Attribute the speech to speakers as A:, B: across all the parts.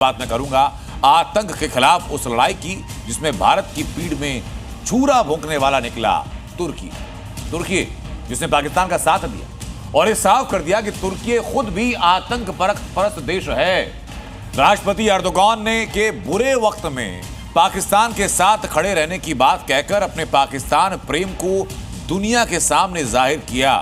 A: बात मैं करूंगा आतंक के खिलाफ उस लड़ाई की जिसमें भारत की पीठ में छुरा भोंकने वाला निकला तुर्की जिसने पाकिस्तान का साथ दिया और ये साफ कर दिया कि तुर्की खुद भी आतंक परस्त देश है। राष्ट्रपति एर्दोगान ने के बुरे वक्त में पाकिस्तान के साथ खड़े रहने की बात कहकर अपने पाकिस्तान प्रेम को दुनिया के सामने जाहिर किया,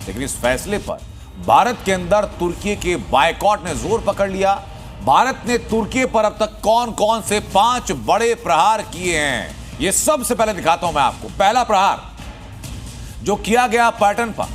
A: लेकिन इस फैसले पर भारत के अंदर तुर्की के बायकॉट ने जोर पकड़ लिया। भारत ने तुर्की पर अब तक कौन कौन से 5 बड़े प्रहार किए हैं, ये सबसे पहले दिखाता हूं मैं आपको। पहला प्रहार जो किया गया पैटर्न पर,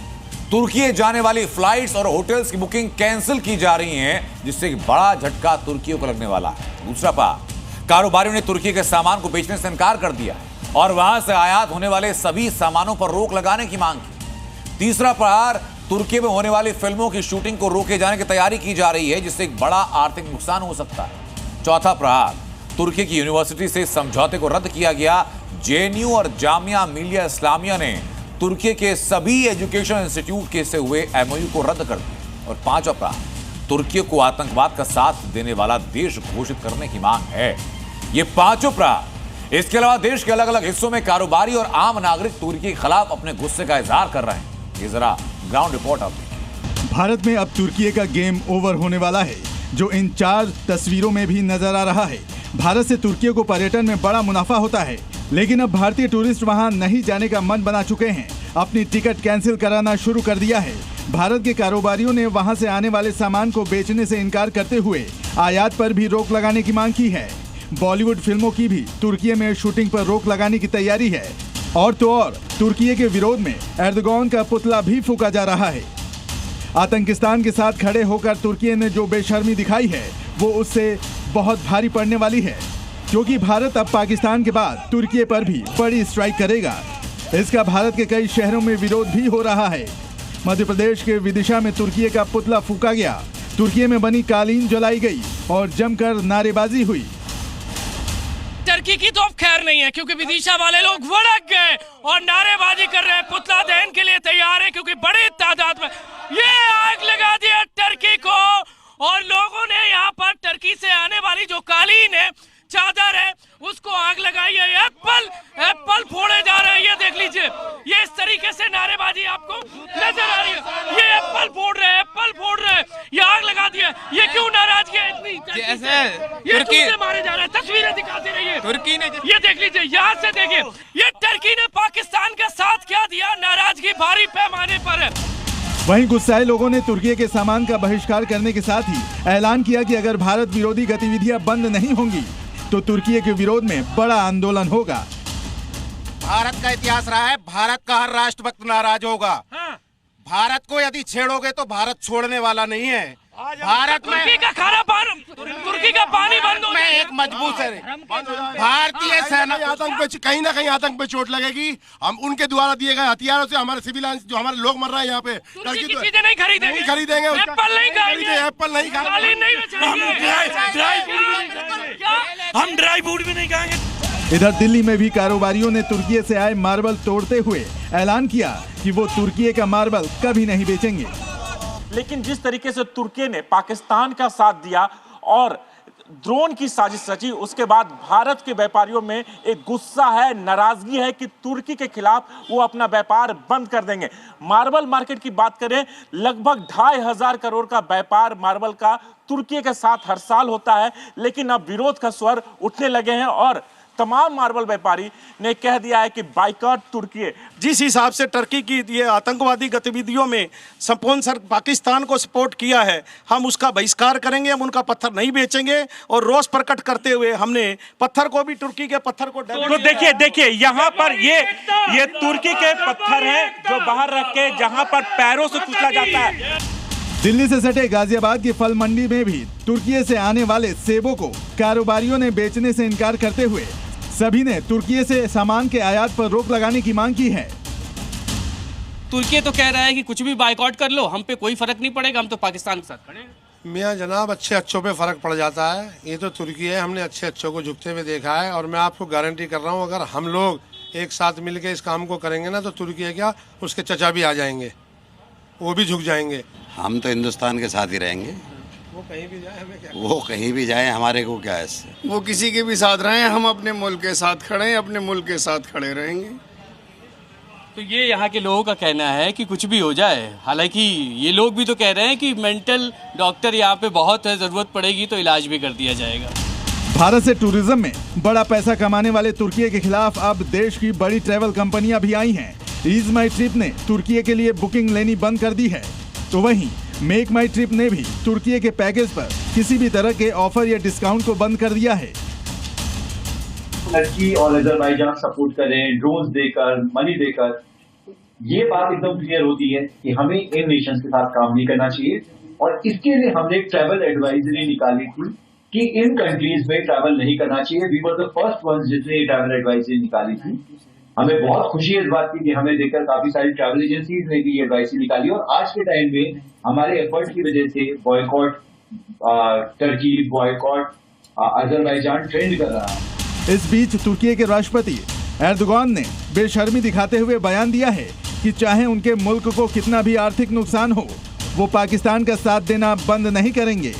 A: तुर्की जाने वाली फ्लाइट्स और होटल्स की बुकिंग कैंसिल की जा रही हैं, जिससे एक बड़ा झटका तुर्की को लगने वाला है। दूसरा प्रहार, कारोबारियों ने तुर्की के सामान को बेचने से इनकार कर दिया और वहां से आयात होने वाले सभी सामानों पर रोक लगाने की मांग की। तीसरा प्रहार, तुर्की में होने वाली फिल्मों की शूटिंग को रोके जाने की तैयारी की जा रही है, जिससे एक बड़ा आर्थिक नुकसान हो सकता है। चौथा प्रहार, तुर्की की यूनिवर्सिटी से समझौते को रद्द किया गया। जेएनयू और जामिया मिलिया इस्लामिया ने तुर्की के सभी एजुकेशन इंस्टीट्यूट के से हुए एमओयू को रद्द कर दिया। और पांचवा प्रहार, तुर्की को आतंकवाद का साथ देने वाला देश घोषित करने की मांग है। ये पांचों प्रहार, इसके अलावा देश के अलग अलग हिस्सों में कारोबारी और आम नागरिक तुर्की के खिलाफ अपने गुस्से का इजहार कर रहे हैं। ये जरा ग्राउंड रिपोर्ट आप देखिए।
B: भारत में अब तुर्की का गेम ओवर होने वाला है, जो इन 4 तस्वीरों में भी नजर आ रहा है। भारत से तुर्की को पर्यटन में बड़ा मुनाफा होता है, लेकिन अब भारतीय टूरिस्ट वहां नहीं जाने का मन बना चुके हैं। अपनी टिकट कैंसिल कराना शुरू कर दिया है। भारत के कारोबारियों ने वहां से आने वाले सामान को बेचने से इनकार करते हुए आयात पर भी रोक लगाने की मांग की है। बॉलीवुड फिल्मों की भी तुर्की में शूटिंग पर रोक लगाने की तैयारी है। और तो और तुर्की के विरोध में एर्दोगान का पुतला भी फूंका जा रहा है। आतंकिस्तान के साथ खड़े होकर तुर्की ने जो बेशर्मी दिखाई है, वो उससे बहुत भारी पड़ने वाली है, क्योंकि भारत अब पाकिस्तान के बाद तुर्की पर भी बड़ी स्ट्राइक करेगा। इसका भारत के कई शहरों में विरोध भी हो रहा है। मध्य प्रदेश के विदिशा में तुर्की का पुतला फूंका गया, तुर्की में बनी कालीन जलाई गई और जमकर नारेबाजी हुई।
C: टर्की की तो अब खैर नहीं है, क्योंकि विदिशा वाले लोग भड़क गए और नारेबाजी कर रहे हैं, पुतला दहन के लिए तैयार है, क्योंकि बड़ी तादाद में ये आग लगा दिया टर्की को। और लोगों ने यहाँ पर टर्की से आने वाली जो कालीन है, चादर है, उसको आग लगाई है। एप्पल फोड़े जा रहे हैं, ये देख लीजिए, ये इस तरीके से नारेबाजी आपको नजर आ रही है। ये एप्पल फोड़ रहे हैं, ये आग लगा दिया। ये क्यों नाराजगी है इतनी? ये तुर्की मारे जा रहे हैं, तस्वीरें दिखाती रहिए। तुर्की ने ये देख लीजिए, यहाँ से देखिए, ये टर्की ने पाकिस्तान का साथ क्या दिया, नाराजगी भारी पैमाने पर है।
B: वहीं गुस्साए लोगों ने तुर्की के सामान का बहिष्कार करने के साथ ही ऐलान किया कि अगर भारत विरोधी गतिविधियां बंद नहीं होंगी तो तुर्की के विरोध में बड़ा आंदोलन होगा।
D: भारत का इतिहास रहा है, भारत का हर राष्ट्रभक्त नाराज होगा। भारत को यदि छेड़ोगे तो भारत छोड़ने वाला नहीं है। भारत में
C: तुर्की का पानी बंद हो
D: में एक मजबूत है भारतीय सेना।
E: आतंक पे कहीं ना कहीं आतंक पे चोट लगेगी। हम उनके द्वारा दिए गए हथियारों से हमारे सिविलियन जो हमारे लोग मर रहे हैं यहाँ पे,
C: तुर्की की चीजें नहीं खरीदेंगे,
E: एप्पल नहीं खाएंगे,
C: हम ड्राई फ्रूट भी नहीं खाएंगे।
B: इधर दिल्ली में भी कारोबारियों ने तुर्की से आए मार्बल तोड़ते हुए ऐलान किया कि वो तुर्की का मार्बल कभी नहीं बेचेंगे।
F: लेकिन जिस तरीके से तुर्की ने पाकिस्तान का साथ दिया और ड्रोन की साजिश रची, उसके बाद भारत के व्यापारियों में एक गुस्सा है, नाराजगी है कि तुर्की के खिलाफ वो अपना व्यापार बंद कर देंगे। मार्बल मार्केट की बात करें, लगभग 2,500 करोड़ का व्यापार मार्बल का तुर्की के साथ हर साल होता है, लेकिन अब विरोध का स्वर उठने लगे हैं और तमाम मार्बल व्यापारी ने कह दिया है कि बाइकॉट तुर्की।
G: जिस हिसाब से टर्की की ये आतंकवादी गतिविधियों में स्पॉन्सर पाकिस्तान को सपोर्ट किया है, हम उसका बहिष्कार करेंगे। हम उनका पत्थर नहीं बेचेंगे और रोष प्रकट करते हुए हमने पत्थर को भी, तुर्की के पत्थर को
F: तो देखिए यहाँ पर ये तुर्की के पत्थर हैं जो बाहर रख के जहां पर पैरों से कुचला जाता है।
B: दिल्ली से सटे गाजियाबाद की फल मंडी में भी तुर्की से आने वाले सेबों को कारोबारियों ने बेचने से इनकार करते हुए सभी ने तुर्की से सामान के आयात पर रोक लगाने की मांग की है।
C: तुर्की तो कह रहा है कि कुछ भी बाइकआउट कर लो, हम पे कोई फर्क नहीं पड़ेगा, हम तो पाकिस्तान के साथ खड़े हैं।
E: मियाँ जनाब, अच्छे अच्छों पे फर्क पड़ जाता है। ये तो तुर्की है, हमने अच्छे अच्छों को झुकते हुए देखा है और मैं आपको गारंटी कर रहा हूँ, अगर हम लोग एक साथ मिलकर इस काम को करेंगे ना, तो तुर्की है क्या, उसके चचा भी आ जाएंगे, वो भी झुक जाएंगे।
H: हम तो हिंदुस्तान के साथ ही रहेंगे।
E: वो कहीं भी जाए हमें क्या,
D: वो कहीं भी जाए हमारे को क्या है इससे।
H: वो किसी के भी साथ रहें, हम अपने मुल्क के साथ खड़े हैं, अपने मुल्क के साथ खड़े रहेंगे।
I: तो ये यहाँ के लोगों का कहना है कि कुछ भी हो जाए। हालांकि ये लोग भी तो कह रहे हैं कि मेंटल डॉक्टर यहाँ पे बहुत है, ज़रूरत पड़ेगी तो इलाज भी कर दिया जाएगा।
B: भारत से टूरिज्म में बड़ा पैसा कमाने वाले तुर्की के खिलाफ अब देश की बड़ी ट्रैवल कंपनियां भी आई हैं। ईज माई ट्रिप ने तुर्की के लिए बुकिंग लेनी बंद कर दी है, तो वहीं मेक माई ट्रिप ने भी तुर्की के पैकेज पर किसी भी तरह के ऑफर या डिस्काउंट को बंद कर दिया है।
J: टर्की और अजरबैजान सपोर्ट करें ड्रोन्स देकर, मनी देकर, ये बात एकदम क्लियर होती है कि हमें इन नेशंस के साथ काम नहीं करना चाहिए। और इसके लिए हमने एक ट्रैवल एडवाइजरी निकाली थी कि इन कंट्रीज में ट्रैवल नहीं करना चाहिए। We were the first ones जिसने ट्रैवल एडवाइजरी निकाली थी। हमें बहुत खुशी है इस बात की कि हमें देखकर काफी सारी ट्रैवल एजेंसीज ने भी ये एडवाइजरी निकाली, और आज के टाइम में हमारे एफर्ट की वजह से boycott Turkey, boycott Azerbaijan trend कर रहा है।
B: इस बीच तुर्की के राष्ट्रपति एर्दोगान ने बेशर्मी दिखाते हुए बयान दिया है कि चाहे उनके मुल्क को कितना भी आर्थिक नुकसान हो, वो पाकिस्तान का साथ देना बंद नहीं करेंगे।